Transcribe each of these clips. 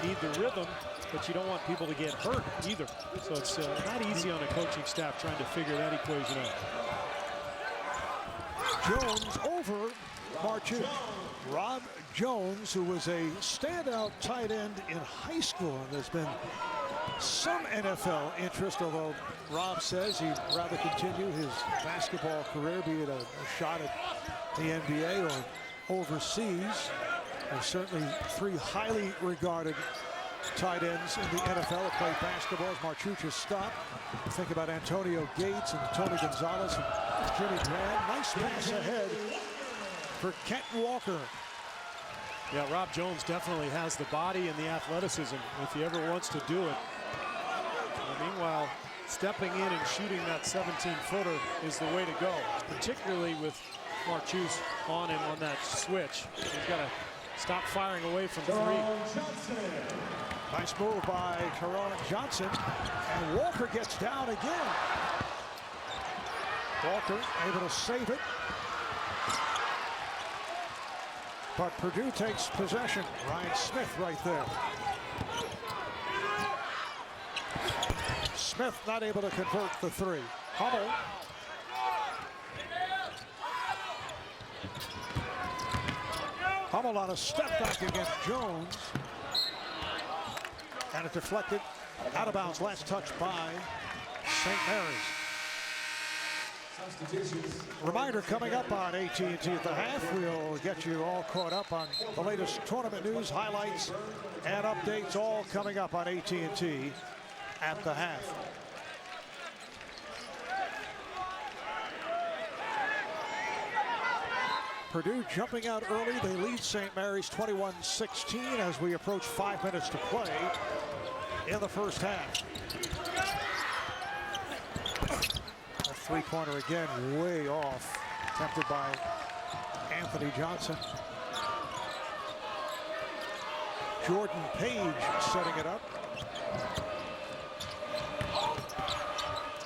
Need the rhythm, but you don't want people to get hurt either. So it's not easy on a coaching staff trying to figure that equation out. Jones over Marchu. Rob Jones, who was a standout tight end in high school, and there's been some NFL interest, although Rob says he'd rather continue his basketball career, be it a shot at the NBA or overseas. There's certainly three highly regarded tight ends in the NFL that play basketball. As Marchuch stopped. Think about Antonio Gates and Tony Gonzalez and Jimmy Graham. Nice pass ahead for Kenton Walker. Yeah, Rob Jones definitely has the body and the athleticism if he ever wants to do it. And meanwhile, stepping in and shooting that 17-footer is the way to go, particularly with Marchuch on him on that switch. He's got to stop firing away from three. Nice move by Terone Johnson, and Walker gets down again. Walker able to save it. But Purdue takes possession. Ryan Smith right there. Smith not able to convert the three. Hummel. Hummel on a step back against Jones. And it deflected out of bounds. Last touch by St. Mary's. Reminder coming up on AT&T at the half. We'll get you all caught up on the latest tournament news, highlights, and updates, all coming up on AT&T at the half. Purdue jumping out early. They lead St. Mary's 21-16 as we approach 5 minutes to play in the first half. A three-pointer again, way off. Attempted by Anthony Johnson. Jordan Page setting it up.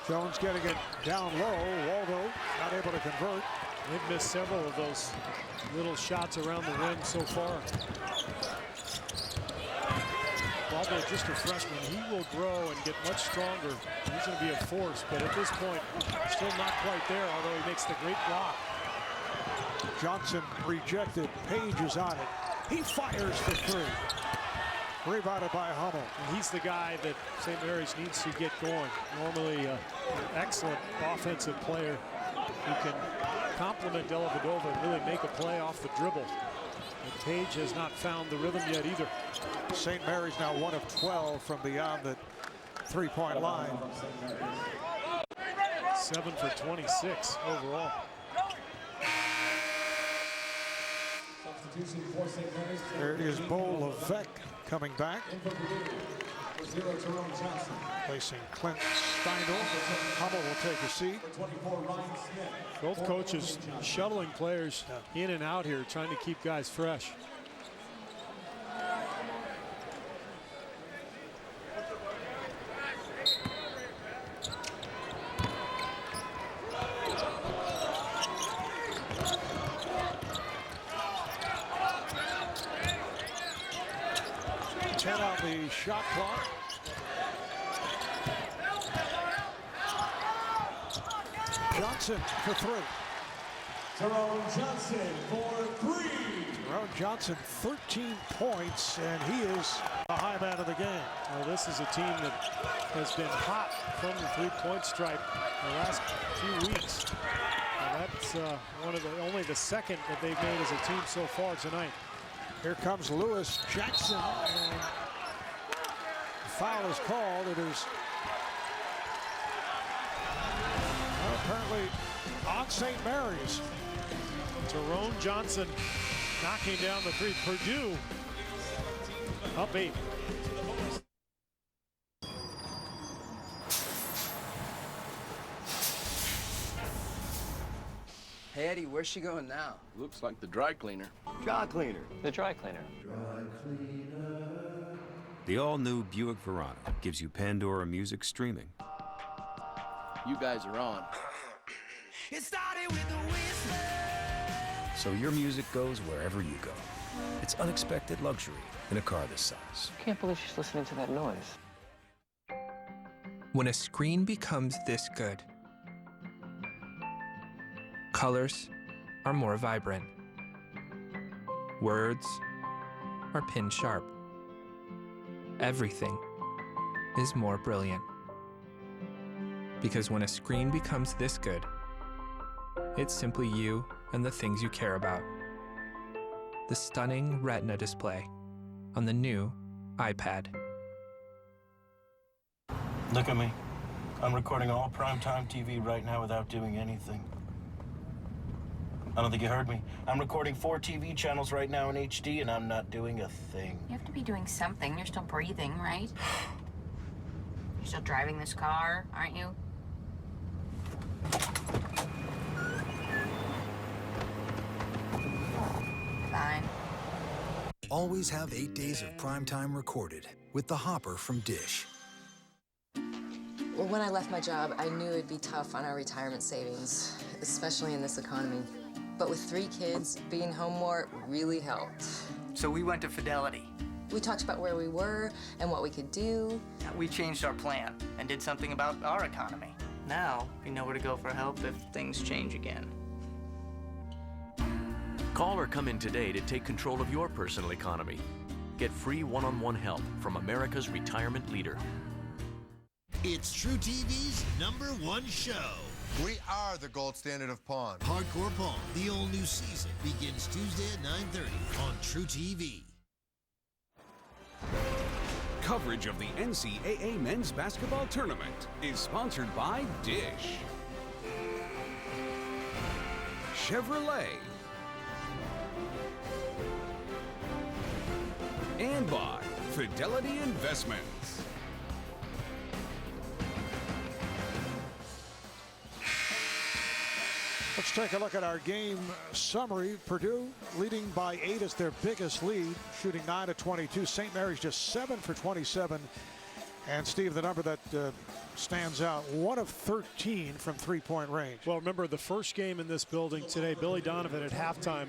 Jones getting it down low. Waldo not able to convert. They've missed several of those little shots around the rim so far. Waldo, just a freshman, he will grow and get much stronger. He's going to be a force, but at this point, still not quite there, although he makes the great block. Johnson rejected. Page is on it. He fires for three. Rebounded by Hummel. And he's the guy that St. Mary's needs to get going. Normally an excellent offensive player who can complement Dellavedova and really make a play off the dribble. And Page has not found the rhythm yet either. St. Mary's now 1 of 12 from beyond the three-point line. 7 for 26 overall. There is Bo Levesque coming back. Placing Clint Steindl. Hummel will take a seat. Both coaches shuttling players in and out here, trying to keep guys fresh. On the shot clock. Johnson for three. Terone Johnson for three. Terone Johnson 13 points, and he is the high man of the game. Well, this is a team that has been hot from the three-point stripe the last few weeks. And that's only the second that they've made as a team so far tonight. Here comes Lewis Jackson, and foul is called. It is apparently on St. Mary's. Terone Johnson knocking down the three. Purdue up 8. Hey, Eddie, where's she going now? Looks like the dry cleaner. Dry cleaner. The dry cleaner. The all-new Buick Verano gives you Pandora music streaming. You guys are on. So your music goes wherever you go. It's It's unexpected luxury in a car this size. I can't believe she's listening to that noise. When a screen becomes this good, colors are more vibrant. Words are pin sharp. Everything is more brilliant. Because when a screen becomes this good, it's simply you and the things you care about. The stunning Retina display on the new iPad. Look at me. I'm recording all primetime TV right now without doing anything. I don't think you heard me. I'm recording 4 TV channels right now in HD, and I'm not doing a thing. You have to be doing something. You're still breathing, right? You're still driving this car, aren't you? Fine. Always have 8 days of primetime recorded with the Hopper from Dish. Well, when I left my job, I knew it'd be tough on our retirement savings, especially in this economy. But with 3 kids, being home more really helped. So we went to Fidelity. We talked about where we were and what we could do. We changed our plan and did something about our economy. Now we know where to go for help if things change again. Call or come in today to take control of your personal economy. Get free one-on-one help from America's retirement leader. It's True TV's #1 show. We are the gold standard of Pawn. Hardcore Pawn, the all-new season, begins Tuesday at 9:30 on True TV. Coverage of the NCAA Men's Basketball Tournament is sponsored by Dish, Chevrolet, and by Fidelity Investments. Let's take a look at our game summary. Purdue leading by 8 is their biggest lead, shooting 9 of 22. St. Mary's just 7 for 27. And Steve, the number that stands out, 1 of 13 from three-point range. Well, remember the first game in this building today, Billy Donovan at halftime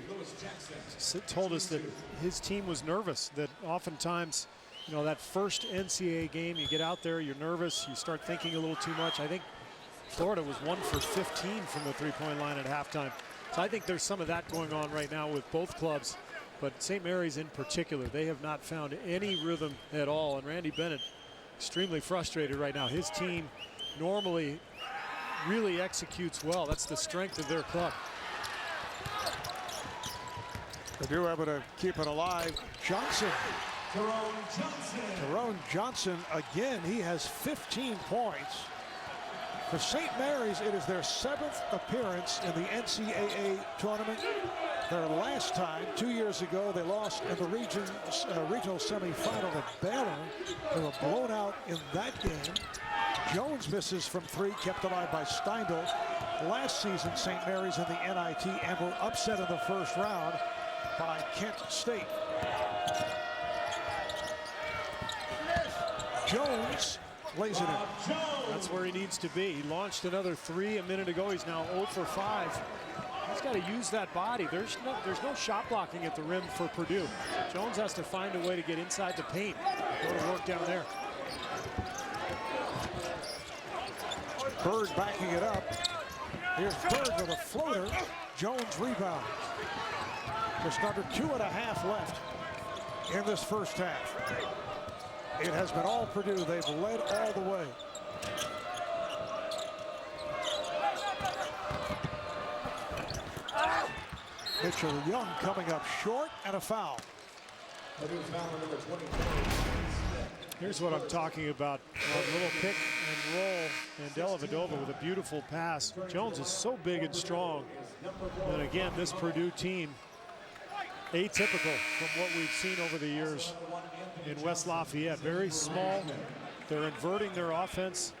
told us that his team was nervous, that oftentimes, you know, that first NCAA game, you get out there, you're nervous, you start thinking a little too much. I think Florida was 1 for 15 from the three-point line at halftime. So I think there's some of that going on right now with both clubs. But St. Mary's in particular, they have not found any rhythm at all. And Randy Bennett extremely frustrated right now. His team normally really executes well. That's the strength of their club. Purdue able to keep it alive. Johnson. Terone Johnson again. He has 15 points. For St. Mary's, it is their 7th appearance in the NCAA tournament. Their last time, 2 years ago, they lost in the regional semifinal to Baylor. They were blown out in that game. Jones misses from 3, kept alive by Steindl. Last season, St. Mary's in the NIT and were upset in the first round by Kent State. Jones lays it in. That's where he needs to be. He launched another 3 a minute ago. He's now 0 for 5. He's got to use that body. There's no shot blocking at the rim for Purdue. Jones has to find a way to get inside the paint. Go to work down there. Bird backing it up. Here's Bird with a floater. Jones rebounds. Just under 2.5 left in this first half. It has been all Purdue. They've led all the way. Mitchell Young coming up short and a foul. Here's what I'm talking about. A little pick and roll, and Dellavedova with a beautiful pass. Jones is so big and strong. And again, this Purdue team, atypical from what we've seen over the years in West Lafayette. Very small. They're inverting their offense.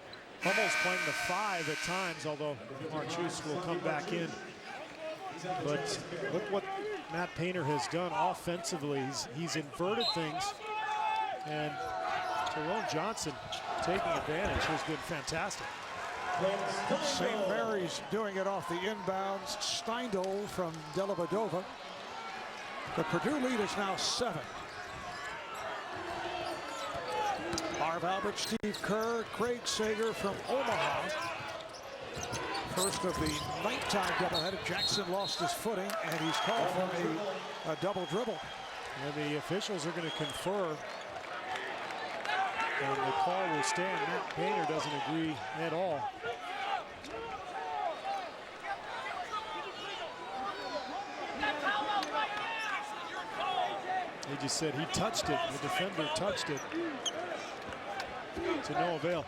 Hummel's playing the 5 at times, although Marchus will come back in. But look what Matt Painter has done offensively. He's inverted things. And Terone Johnson taking advantage has been fantastic. St. Mary's doing it off the inbounds. Steindl from Dellavedova. The Purdue lead is now 7. Marv Albert, Steve Kerr, Craig Sager from Omaha. First of the nighttime doubleheader. Jackson lost his footing, and he's called for a double dribble. And the officials are going to confer, and the call will stand. Matt Painter doesn't agree at all. He just said he touched it. The defender touched it. To no avail.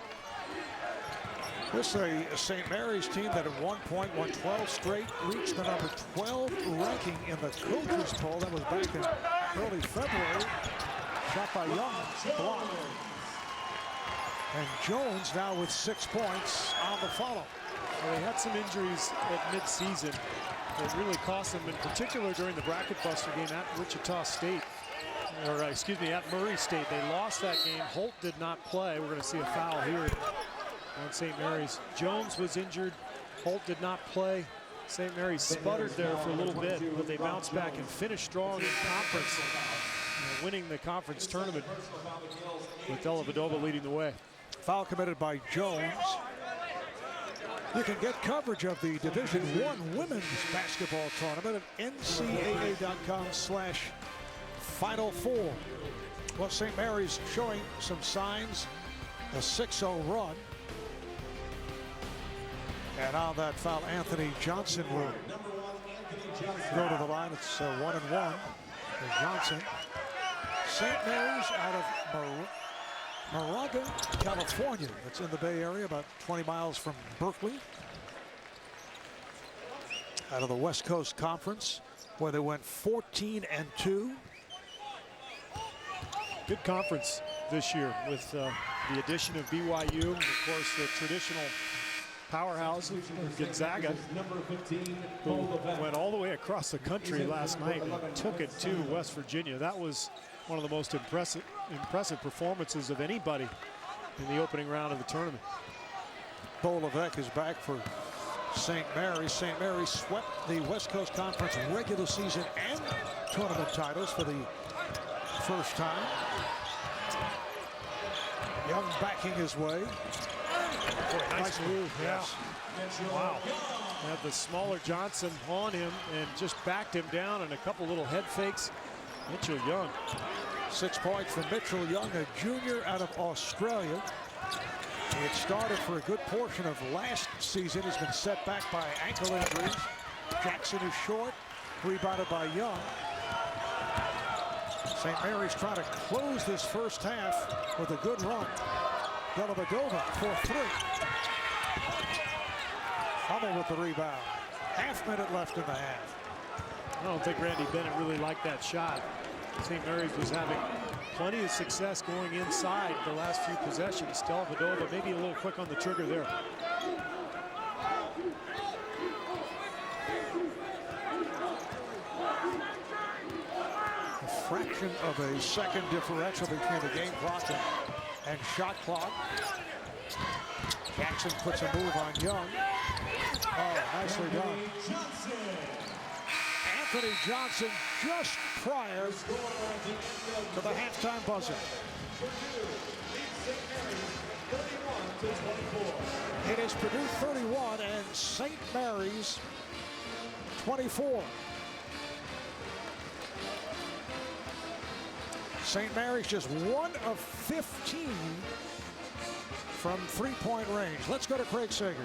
This is a St. Mary's team that at one point won 12 straight, reached the number 12 ranking in the coaches poll. That was back in early February. Shot by Young, blocked. And Jones now with 6 points on the follow. Well, they had some injuries at mid-season that really cost them, in particular during the bracket buster game at Wichita State. Or excuse me, at Murray State. They lost that game. Holt did not play. We're going to see a foul here on St. Mary's. Jones was injured. Holt did not play. St. Mary's sputtered there for a little bit, but they bounced back and finished strong in conference, winning the conference tournament with Dellavedova leading the way. Foul committed by Jones. You can get coverage of the Division I women's basketball tournament at ncaa.com/Final Four. Well, St. Mary's showing some signs. A 6-0 run. And on that foul, Anthony Johnson will go to the line. It's 1-1 for Johnson. St. Mary's out of Moraga, California. It's in the Bay Area, about 20 miles from Berkeley. Out of the West Coast Conference, where they went 14-2. Good conference this year with the addition of BYU and, of course, the traditional powerhouse Gonzaga, who went all the way across the country last night and took it to West Virginia. That was one of the most impressive performances of anybody in the opening round of the tournament. Bo Levesque is back for St. Mary's. St. Mary's swept the West Coast Conference regular season and tournament titles for the first time. Young backing his way. Nice move, yeah. Wow. Had the smaller Johnson on him and just backed him down, and a couple little head fakes. Mitchell Young. 6 points for Mitchell Young, a junior out of Australia. He had started for a good portion of last season. He's been set back by ankle injuries. Jackson is short, rebounded by Young. St. Mary's trying to close this first half with a good run. Dellavedova for 3. Hummel with the rebound. Half minute left in the half. I don't think Randy Bennett really liked that shot. St. Mary's was having plenty of success going inside the last few possessions. Dellavedova maybe a little quick on the trigger there. A fraction of a second differential between the game clock and shot clock. Jackson puts a move on Young. Oh, nicely done. Anthony Johnson just prior to the halftime buzzer. It is Purdue 31 and St. Mary's 24. St. Mary's just 1 of 15 from three-point range. Let's go to Craig Sager.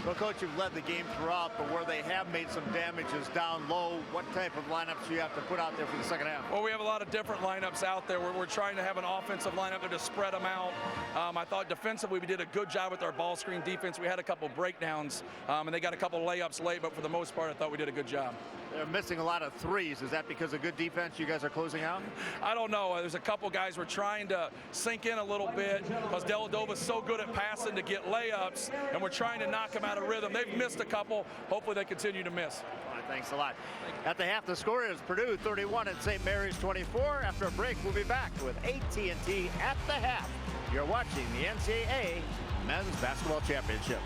Well, Coach, you've led the game throughout, but where they have made some damages down low, what type of lineups do you have to put out there for the second half? Well, we have a lot of different lineups out there. We're trying to have an offensive lineup there to spread them out. I thought defensively we did a good job with our ball screen defense. We had a couple breakdowns, and they got a couple layups late, but for the most part, I thought we did a good job. They're missing a lot of threes. Is that because of good defense you guys are closing out? I don't know. There's a couple guys we're trying to sink in a little bit because Dellavedova's so good at passing to get layups, and we're trying to knock them out of rhythm. They've missed a couple. Hopefully they continue to miss. All right, thanks a lot. At the half, the score is Purdue 31 and St. Mary's 24. After a break, we'll be back with AT&T at the half. You're watching the NCAA Men's Basketball Championship.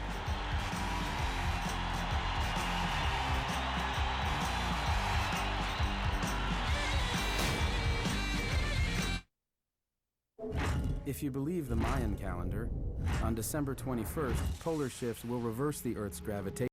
If you believe the Mayan calendar, on December 21st, polar shifts will reverse the Earth's gravitation